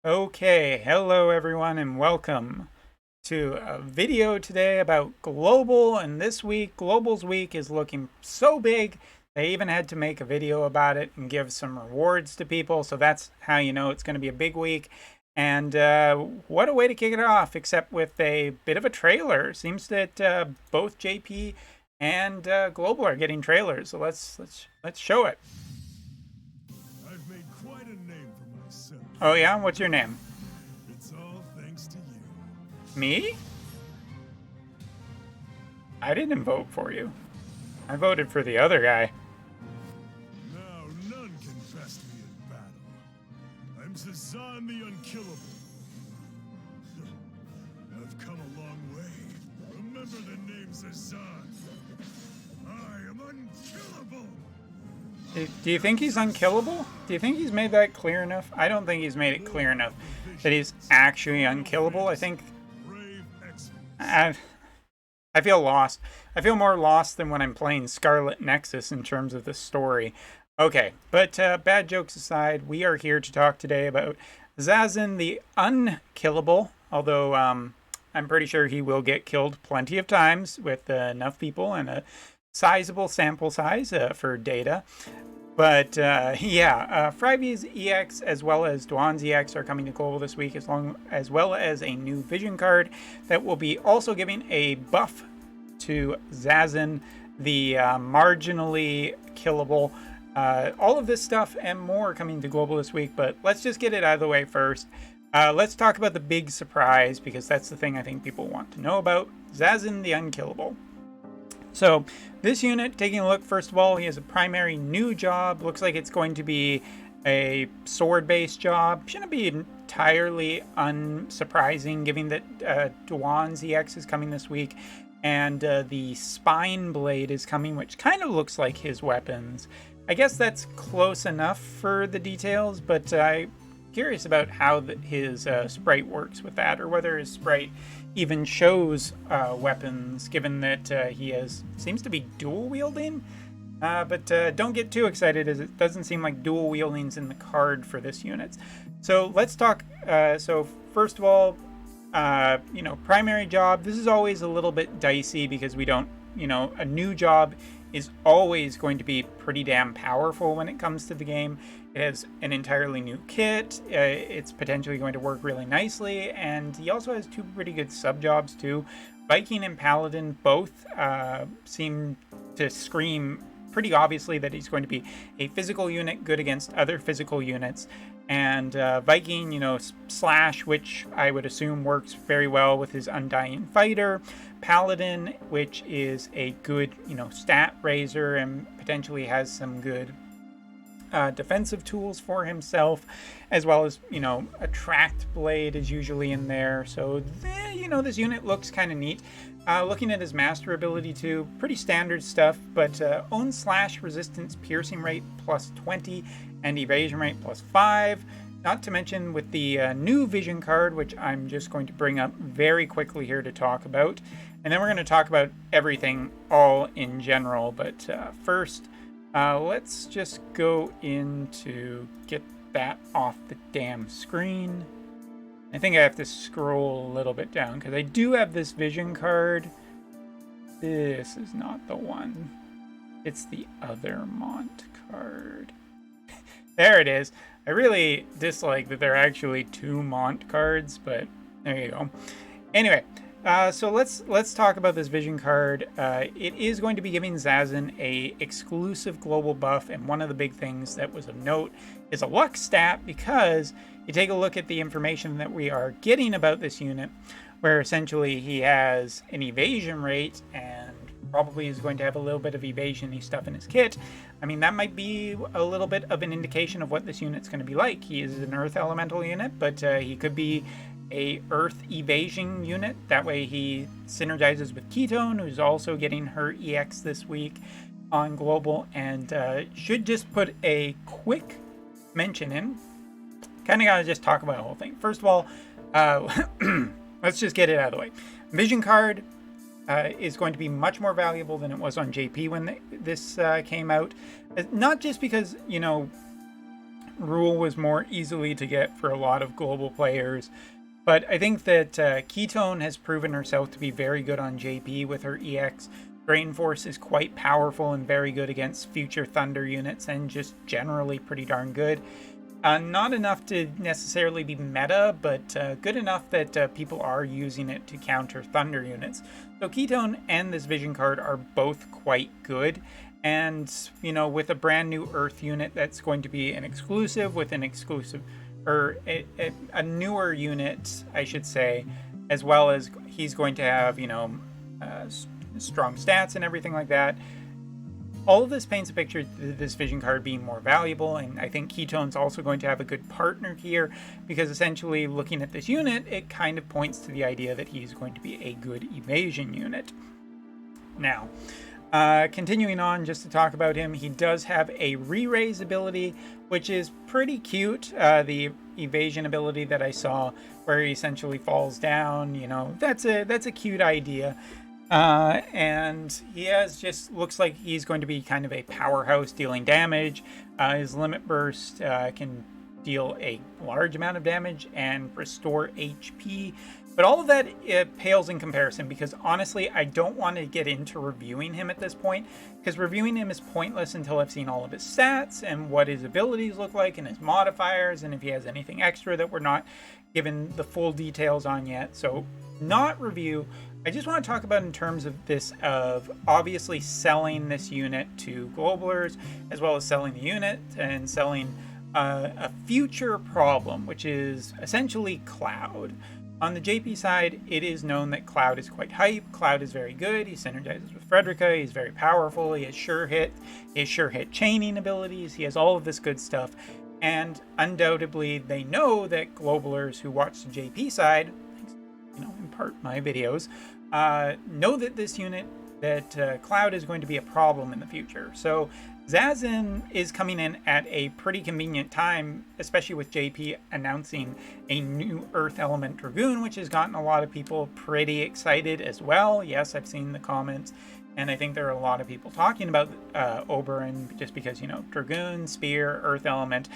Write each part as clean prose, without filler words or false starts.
Okay, hello everyone and welcome to a video today about Global. And this week, Global's week is looking so big, they even had to make a video about it and give some rewards to people. So that's how you know it's going to be a big week. And what a way to kick it off, except with a bit of a trailer. Seems that both JP and Global are getting trailers. So let's show it. I've made quite a name for myself. Oh yeah, what's your name? It's all thanks to you. Me? I didn't vote for you. I voted for the other guy. Now none can best me in battle. I'm Zazan the Unkillable. I've come a long way. Remember the name Zazan. I am unkillable. Do you think he's unkillable? Do you think he's made that clear enough? I don't think he's made it clear enough that he's actually unkillable. I think I feel lost. I feel more lost than when I'm playing Scarlet Nexus in terms of the story. Okay, but bad jokes aside, we are here to talk today about Zazan the Unkillable, although I'm pretty sure he will get killed plenty of times with enough people and a sizable sample size for data. But yeah, Frivia's EX as well as Dwain's EX are coming to Global this week, as well as a new vision card that will be also giving a buff to Zazan, the marginally killable. All of this stuff and more coming to Global this week, but let's just get it out of the way first. Let's talk about the big surprise, because that's the thing I think people want to know about. Zazan the Unkillable. So this unit, taking a look, first of all, he has a primary new job. Looks like it's going to be a sword-based job. Shouldn't be entirely unsurprising, given that Dwain's EX is coming this week. And the Spine Blade is coming, which kind of looks like his weapons. I guess that's close enough for the details, but I'm curious about how his sprite works with that, or whether his sprite even shows weapons, given that he seems to be dual wielding. But don't get too excited, as it doesn't seem like dual wielding's in the card for this unit. So let's talk. So first of all, primary job. This is always a little bit dicey because we don't, a new job is always going to be pretty damn powerful when it comes to the game. It has an entirely new kit. It's potentially going to work really nicely, and he also has two pretty good sub jobs too. Viking and Paladin both seem to scream pretty obviously that he's going to be a physical unit good against other physical units. And Viking, Slash, which I would assume works very well with his Undying Fighter. Paladin, which is a good, stat raiser and potentially has some good defensive tools for himself, as well as, Attract Blade is usually in there. So, this unit looks kind of neat. Looking at his master ability too, pretty standard stuff, but own slash resistance piercing rate plus 20 and evasion rate plus 5. Not to mention with the new vision card, which I'm just going to bring up very quickly here to talk about. And then we're going to talk about everything all in general. But first, let's just go into get that off the damn screen. I think I have to scroll a little bit down because I do have this vision card. This is not the one. It's the other Mont card. There it is. I really dislike that there are actually two Mont cards, but there you go. Anyway, so let's talk about this vision card. It is going to be giving Zazan a exclusive global buff, and one of the big things that was of note is a luck stat, because you take a look at the information that we are getting about this unit, where essentially he has an evasion rate and probably is going to have a little bit of evasion-y stuff in his kit. I mean, that might be a little bit of an indication of what this unit's going to be like. He is an Earth Elemental unit, but he could be a Earth Evasion unit. That way he synergizes with Ketone, who's also getting her EX this week on Global, and should just put a quick mention in. Kind of got to just talk about the whole thing. First of all, let's just get it out of the way. Vision card is going to be much more valuable than it was on JP when this came out. Not just because, rule was more easily to get for a lot of global players. But I think that Ketone has proven herself to be very good on JP with her EX. Drain Force is quite powerful and very good against future Thunder units, and just generally pretty darn good. Not enough to necessarily be meta, but good enough that people are using it to counter Thunder units. So Ketone and this Vision card are both quite good. And, you know, with a brand new Earth unit that's going to be an exclusive with an exclusive, or a newer unit, I should say, as well as he's going to have, you know, strong stats and everything like that. All of this paints a picture of this Vision card being more valuable, and I think Ketone's also going to have a good partner here, because essentially looking at this unit, it kind of points to the idea that he's going to be a good evasion unit. Now, continuing on just to talk about him, he does have a re-raise ability, which is pretty cute. The evasion ability that I saw where he essentially falls down, you know, that's a cute idea. And he has just looks like he's going to be kind of a powerhouse dealing damage. His limit burst can deal a large amount of damage and restore HP. But all of that pales in comparison, because honestly, I don't want to get into reviewing him at this point, because reviewing him is pointless until I've seen all of his stats and what his abilities look like and his modifiers, and if he has anything extra that we're not given the full details on yet. So not review. I just want to talk about in terms of this, of obviously selling this unit to globalers, as well as selling the unit and selling a future problem, which is essentially Cloud. On the JP side, it is known that Cloud is quite hype. Cloud is very good. He synergizes with Frederica. He's very powerful. He has sure hit chaining abilities. He has all of this good stuff. And undoubtedly, they know that globalers who watch the JP side, you know, in part my videos, know that this unit, that Cloud is going to be a problem in the future. So Zazan is coming in at a pretty convenient time, especially with JP announcing a new Earth Element Dragoon, which has gotten a lot of people pretty excited as well. Yes, I've seen the comments, and I think there are a lot of people talking about Oberyn, just because, you know, Dragoon, Spear, Earth Element,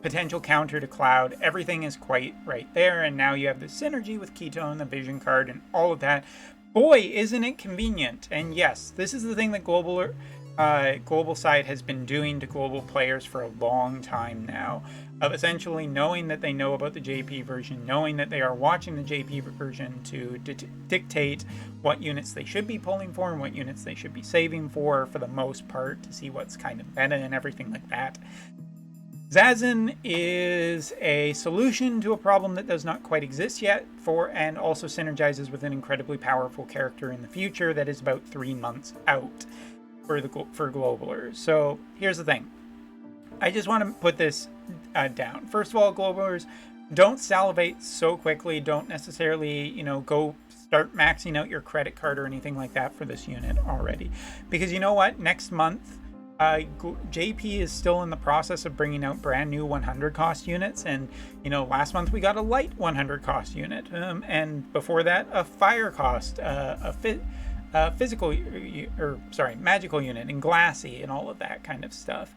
potential counter to Cloud, everything is quite right there, and now you have the synergy with Ketone, the Vision card, and all of that. Boy, isn't it convenient. And yes, this is the thing that global side has been doing to global players for a long time now, of essentially knowing that they know about the JP version, knowing that they are watching the JP version to dictate what units they should be pulling for and what units they should be saving for the most part, to see what's kind of meta and everything like that. Zazan is a solution to a problem that does not quite exist yet, and also synergizes with an incredibly powerful character in the future that is about 3 months out for globalers. So here's the thing. I just want to put this down. First of all, globalers, don't salivate so quickly. Don't necessarily, you know, go start maxing out your credit card or anything like that for this unit already. Because you know what? Next month, JP is still in the process of bringing out brand new 100 cost units, and you know, last month we got a light 100 cost unit, and before that a fire cost, magical unit, and glassy, and all of that kind of stuff.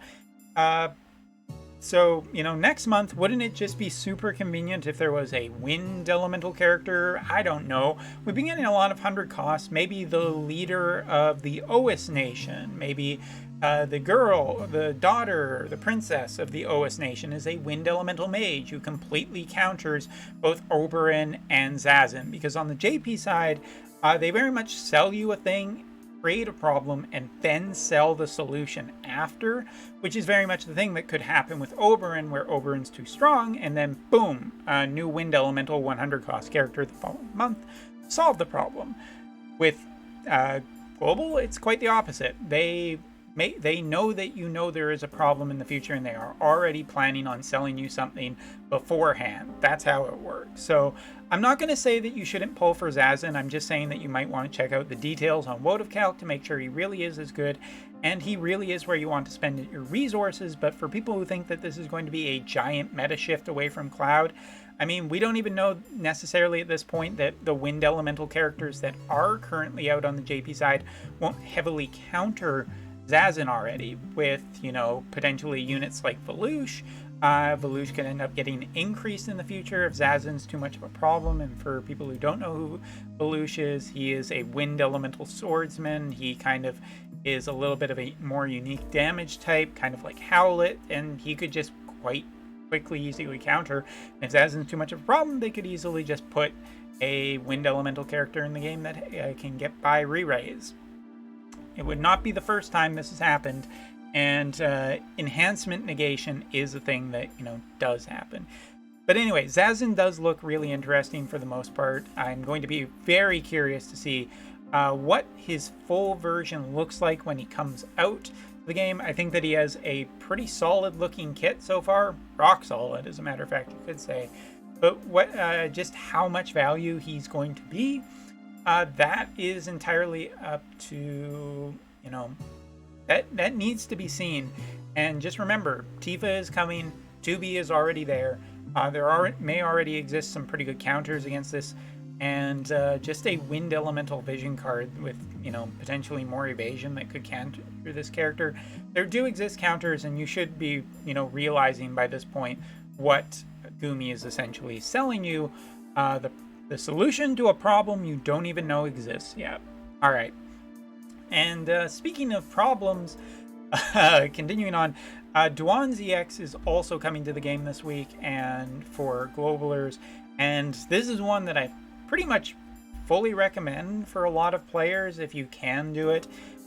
So, you know, next month, wouldn't it just be super convenient if there was a wind elemental character? I don't know. We've been getting a lot of 100 costs. Maybe the leader of the Oas Nation, maybe the girl, the daughter, the princess of the Oas Nation is a wind elemental mage who completely counters both Oberyn and Zazan. Because on the JP side, they very much sell you a thing, create a problem, and then sell the solution after, which is very much the thing that could happen with Oberyn, where Oberyn's too strong, and then boom, a new wind elemental 100 cost character the following month, solve the problem. With Global, it's quite the opposite. They know that you know there is a problem in the future, and they are already planning on selling you something beforehand. That's how it works. So I'm not going to say that you shouldn't pull for Zazan. I'm just saying that you might want to check out the details on Wotv Calc to make sure he really is as good, and he really is where you want to spend your resources. But for people who think that this is going to be a giant meta shift away from Cloud, I mean, we don't even know necessarily at this point that the wind elemental characters that are currently out on the JP side won't heavily counter Zazan already, with, you know, potentially units like Velush, Volush could end up getting increased in the future if Zazan's too much of a problem. And for people who don't know who Volush is, he is a wind elemental swordsman. He kind of is a little bit of a more unique damage type, kind of like Howlet, and he could just quite quickly, easily counter. And if Zazan's too much of a problem, they could easily just put a wind elemental character in the game that can get by re-raise. It would not be the first time this has happened, and enhancement negation is a thing that, does happen. But anyway, Zazan does look really interesting for the most part. I'm going to be very curious to see what his full version looks like when he comes out to the game. I think that he has a pretty solid looking kit so far, rock solid as a matter of fact, you could say. But what just how much value he's going to be, that is entirely up to, that needs to be seen. And just remember, Tifa is coming, 2B is already there. May already exist some pretty good counters against this, and just a wind elemental vision card with, potentially more evasion that could counter this character. There do exist counters, and you should be, realizing by this point what Gumi is essentially selling you, the solution to a problem you don't even know exists yet. All right. And speaking of problems, continuing on, Dwain's EX is also coming to the game this week, and for Globalers, and this is one that I pretty much fully recommend for a lot of players if you can do it.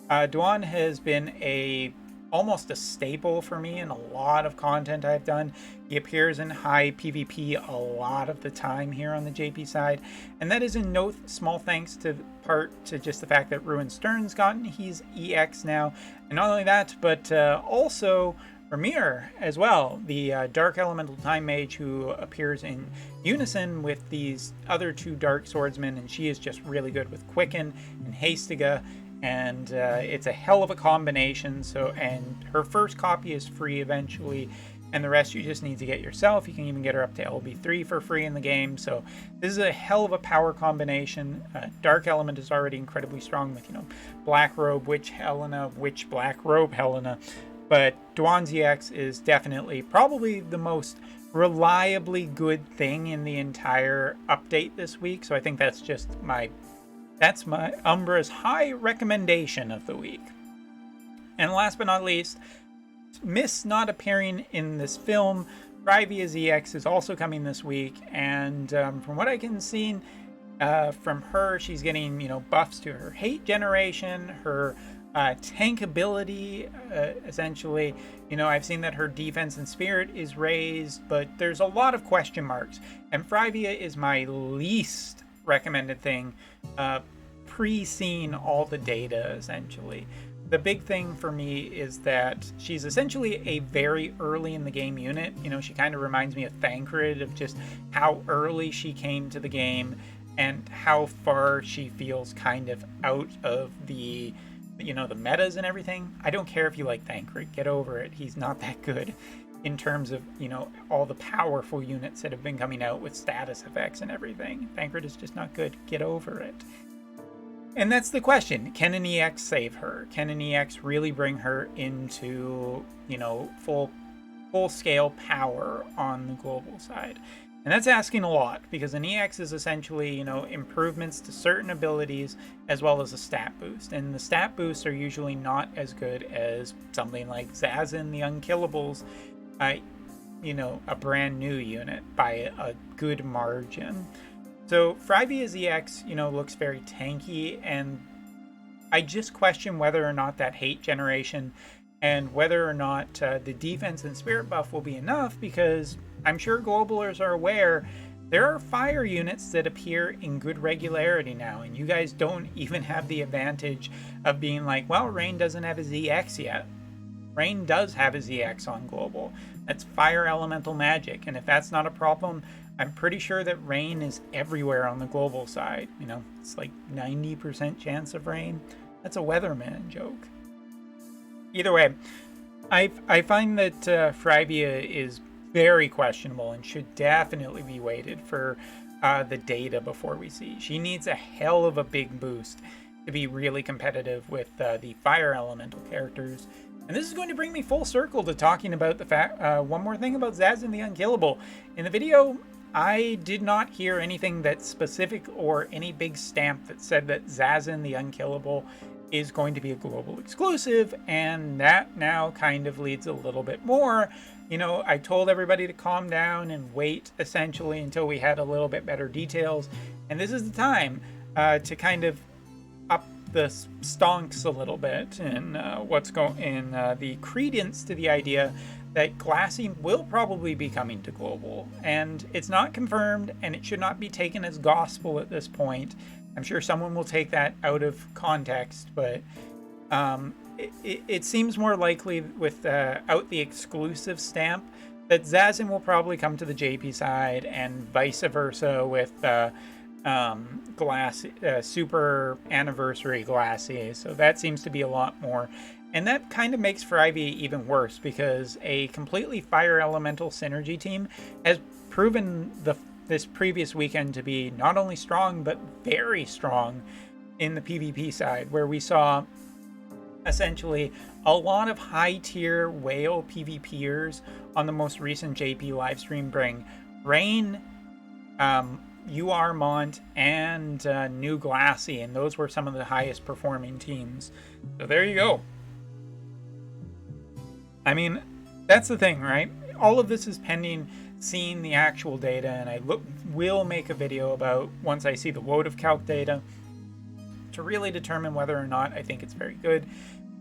Dwain has been almost a staple for me in a lot of content I've done. He appears in high PvP a lot of the time here on the JP side, and that is in no small thanks to just the fact that Ruin Stern's gotten his EX now, and not only that, but also Ramir as well, the Dark Elemental Time Mage who appears in unison with these other two Dark Swordsmen, and she is just really good with Quicken and Hastiga. And it's a hell of a combination. And her first copy is free eventually, and the rest you just need to get yourself. You can even get her up to LB3 for free in the game. So this is a hell of a power combination. Dark Element is already incredibly strong with, Black Robe Witch Helena, Witch Black Robe Helena. But Dwain's EX is definitely probably the most reliably good thing in the entire update this week. So I think that's my Umbra's high recommendation of the week. And last but not least, Miss not appearing in this film, Frivia's EX is also coming this week, and from what I can see from her, she's getting, buffs to her hate generation, her tank ability, essentially. I've seen that her defense and spirit is raised, but there's a lot of question marks, and Frivia is my least recommended thing, pre-seeing all the data, essentially. The big thing for me is that she's essentially a very early in the game unit. She kind of reminds me of Thancred, of just how early she came to the game and how far she feels kind of out of the the metas and everything. I don't care if you like Thancred, get over it. He's not that good in terms of, all the powerful units that have been coming out with status effects and everything. Thancred is just not good. Get over it. And that's the question. Can an EX save her? Can an EX really bring her into, full-scale power on the global side? And that's asking a lot, because an EX is essentially, improvements to certain abilities as well as a stat boost. And the stat boosts are usually not as good as something like Zazan, the Unkillables, a brand new unit by a good margin. So Frivia's EX, looks very tanky, and I just question whether or not that hate generation and whether or not the defense and spirit buff will be enough, because I'm sure Globalers are aware there are fire units that appear in good regularity now, and you guys don't even have the advantage of being like, well, Rain doesn't have his EX yet. Rain does have his EX on Global. That's fire elemental magic, and if that's not a problem, I'm pretty sure that Rain is everywhere on the Global side. It's like 90% chance of Rain. That's a Weatherman joke. Either way, I find that Frivia is very questionable and should definitely be weighted for the data before we see. She needs a hell of a big boost to be really competitive with the fire elemental characters. And this is going to bring me full circle to talking about the fact, one more thing about Zazan the Unkillable. In the video, I did not hear anything that's specific or any big stamp that said that Zazan the Unkillable is going to be a global exclusive, and that now kind of leads a little bit more. You know, I told everybody to calm down and wait essentially until we had a little bit better details, and this is the time to kind of up the stonks a little bit in what's going in the credence to the idea that Glassy will probably be coming to global, and it's not confirmed and it should not be taken as gospel at this point. I'm sure someone will take that out of context, but it seems more likely without the exclusive stamp that Zazan will probably come to the JP side and vice versa with Glassy, Super Anniversary Glassy. So that seems to be a lot more. And that kind of makes Frivia even worse, because a completely Fire Elemental synergy team has proven this previous weekend to be not only strong, but very strong in the PvP side, where we saw essentially a lot of high-tier whale PvPers on the most recent JP livestream bring Rain, UR Mont, and New Glassy, and those were some of the highest performing teams. So there you go. I mean, that's the thing, right? All of this is pending seeing the actual data, and I will make a video about once I see the Wotv calc data to really determine whether or not I think it's very good.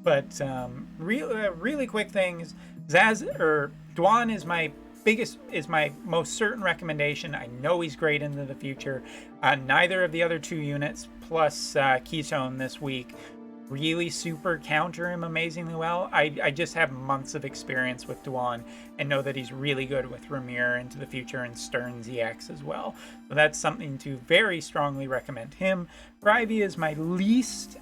But really quick things, Dwain is my most certain recommendation. I know he's great into the future. Neither of the other two units plus Keystone this week really super counter him amazingly well. I just have months of experience with Dwain and know that he's really good with Ramir into the future and Stern's EX as well. So that's something to very strongly recommend him. Frivia is my least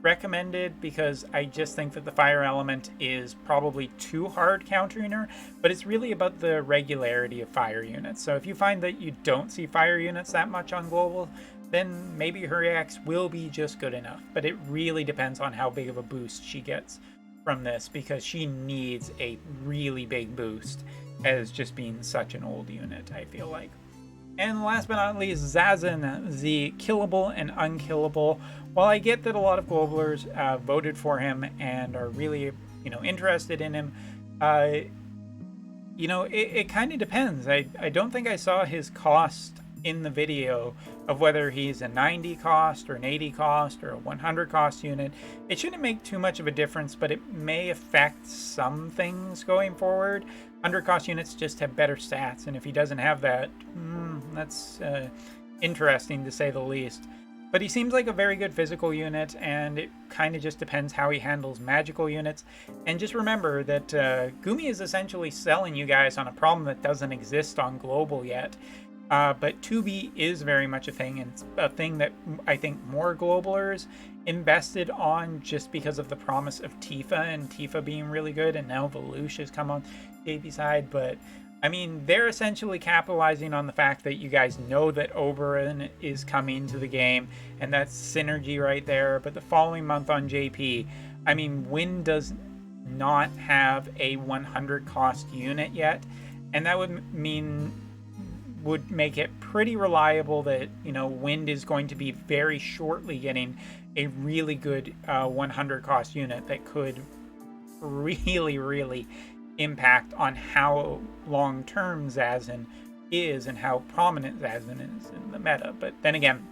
recommended, because I just think that the fire element is probably too hard countering her, but it's really about the regularity of fire units. So if you find that you don't see fire units that much on global, then maybe her EX will be just good enough. But it really depends on how big of a boost she gets from this, because she needs a really big boost as just being such an old unit, I feel like. And last but not least, Zazan, the killable and unkillable. While I get that a lot of globalers voted for him and are really, interested in him, it kind of depends. I don't think I saw his cost in the video of whether he's a 90 cost or an 80 cost or a 100 cost unit. It shouldn't make too much of a difference, but it may affect some things going forward. 100 cost units just have better stats, and if he doesn't have that, that's interesting to say the least. But he seems like a very good physical unit, and it kind of just depends how he handles magical units. And just remember that Gumi is essentially selling you guys on a problem that doesn't exist on global yet. But 2B is very much a thing, and it's a thing that I think more globalers invested on just because of the promise of Tifa, and Tifa being really good, and now Velouche has come on JP side. But I mean, they're essentially capitalizing on the fact that you guys know that Oberyn is coming to the game, and that's synergy right there. But the following month on JP, I mean, Wind does not have a 100 cost unit yet, and that would make it pretty reliable that, Wind is going to be very shortly getting a really good 100 cost unit that could really impact on how long-term Zazan is and how prominent Zazan is in the meta. But then again,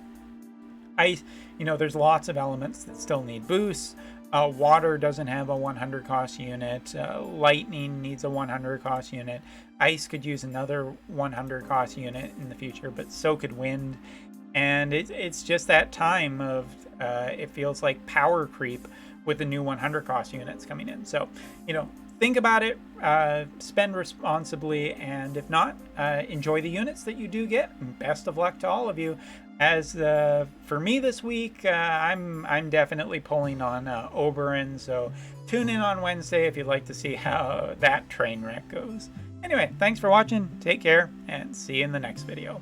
there's lots of elements that still need boosts. Water doesn't have a 100 cost unit. Lightning needs a 100 cost unit. Ice could use another 100 cost unit in the future, but so could Wind. And it's just that time of, it feels like power creep with the new 100 cost units coming in. So, think about it, spend responsibly, and if not, enjoy the units that you do get. And best of luck to all of you. As for me this week, I'm definitely pulling on Oberyn, so tune in on Wednesday if you'd like to see how that train wreck goes. Anyway, thanks for watching, take care, and see you in the next video.